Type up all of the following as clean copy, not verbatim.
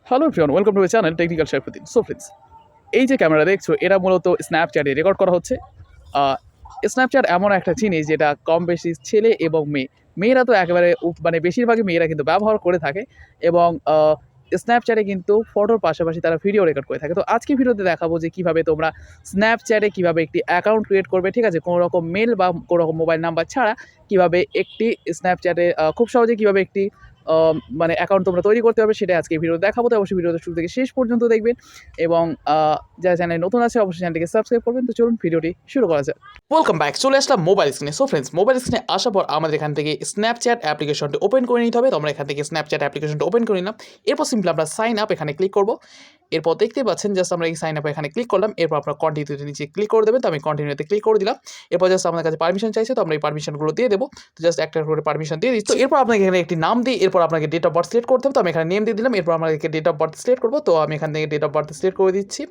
Hello everyone, welcome to my channel technical Sherfuddin. So friends, এই যে camera দেখছো এটা মূলত স্ন্যাপচ্যাটে রেকর্ড করা হচ্ছে। স্ন্যাপচ্যাট এমন একটা জিনিস যেটা কম বেশি ছেলে এবং মেয়েরা তো একেবারে মানে বেশিরভাগই মেয়েরা কিন্তু ব্যবহার করে থাকে এবং স্ন্যাপচ্যাটে কিন্তু ফটোর পাশাপাশি তারা ভিডিও রেকর্ড করে থাকে। তো আজকে ভিডিওতে দেখাবো যে কিভাবে তোমরা স্ন্যাপচ্যাটে কিভাবে একটি অ্যাকাউন্ট ক্রিয়েট করবে, ঠিক আছে? কোনো রকম মেল বা কোনো রকম মোবাইল নাম্বার ছাড়া কিভাবে একটি স্ন্যাপচ্যাটে খুব সহজে কিভাবে একটি আ মানে অ্যাকাউন্ট তোমরা তৈরি করতে হবে সেটাই আজকে এই ভিডিওতে দেখাবো। তো অবশ্যই ভিডিওটা শুরু থেকে শেষ পর্যন্ত দেখবেন এবং যারা চ্যানেলে নতুন আছে অবশ্যই চ্যানেলটিকে সাবস্ক্রাইব করবেন। তো চলুন ভিডিওটি শুরু করা যাক। Welcome back. চলে আসলাম মোবাইল স্ক্রিনে। সো ফ্রেন্ডস, মোবাইল স্ক্রিনে আসার পর আমাদের এখান থেকে স্ন্যাপচ্যাট অ্যাপ্লিকেশনটি ওপেন করে নিতে হবে। তো আমরা এখান থেকে স্ন্যাপচ্যাট অ্যাপ্লিকেশনটা ওপেন করে নিলাম। এরপর সিম্পলি আমরা সাইন আপ এখানে ক্লিক করব। এরপর দেখতেই পাচ্ছেন জাস্ট আমরা এই সাইন আপ এখানে ক্লিক করলাম। এরপর আপনার কন্টিনিউতে নিচে ক্লিক করে দেবেন। তো আমি কন্টিনিউতে ক্লিক করে দিলাম। এরপর জাস্ট আমাদের কাছে পারমিশন চাইছে, তো আমরা এই পারমিশনগুলো দিয়ে দেবো। তো জাস্ট একটা করে পারমিশন দিয়ে দিচ্ছি। তো এরপর আপনাকে এখানে একটি নাম দিই, এরপর আপনাকে ডেট অফ বার্থ সিলেক্ট করতে হবে। তো আমি এখানে নেম দিয়ে দিলাম। এরপর আমাদেরকে ডেট অফ বার্থ সিলেক্ট করবো। তো আমি এখান থেকে ডেট অফ বার্থ সিলেক্ট করে দিচ্ছি।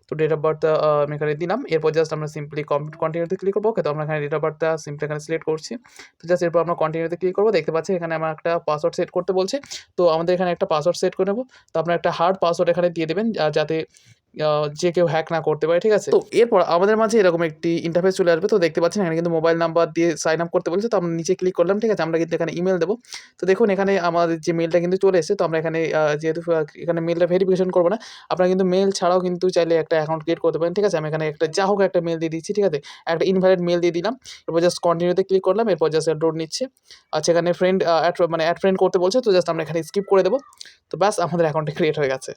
তো ডেট অফ বার্থটা আমি এখানে দিলাম। এরপর জাস্ট আমরা সিম্পলি কন্টিনিউতে ক্লিক করবো। ওকে, তো আমরা এখানে ডেট অফ বার্থটা সিম্পলি এখানে সিলেক্ট করছি। তো জাস্ট এরপর আমরা কন্টিনিউতে ক্লিক করবো। দেখতে পাচ্ছি এখানে আমার একটা পাসওয়ার্ড সেট করতে বলছে। তো আমাদের এখানে একটা পাসওয়ার্ড সেট করে নেবো। তো আপনার একটা হার্ড পাসওয়ার্ড এখানে দিয়ে দেবেন যাতে যে কেউ হ্যাক না করতে পারে, ঠিক আছে? তো এরপর আমাদের মাঝে এরকম একটি ইন্টারফেস চলে আসবে। তো দেখতে পাচ্ছেন এখানে কিন্তু মোবাইল নাম্বার দিয়ে সাইন আপ করতে বলছে। তো আমরা নিচে ক্লিক করলাম, ঠিক আছে? আমরা কিন্তু এখানে ইমেল দেবো। তো দেখুন এখানে আমাদের যে মেলটা কিন্তু চলে এসেছে। তো আমরা এখানে যেহেতু এখানে মেলটা ভেরিফিকেশন করবো না, আপনারা কিন্তু মেল ছাড়াও কিন্তু চাইলে একটা অ্যাকাউন্ট ক্রিয়েট করতে পারেন, ঠিক আছে? আমি এখানে একটা যা হোক একটা মেল দিয়ে দিচ্ছি, ঠিক আছে? একটা ইনভ্যালিড মেল দিয়ে দিলাম। এরপর জাস্ট কন্টিনিউতে ক্লিক করলাম। এরপর জাস্ট লোড নিচ্ছে। আচ্ছা, এখানে ফ্রেন্ড অ্যাড ফ্রেন্ড করতে বলছে। তো জাস্ট আমরা এখানে স্কিপ করে দেবো। তো ব্যাস, আমাদের অ্যাকাউন্টটা ক্রিয়েট হয়ে গেছে।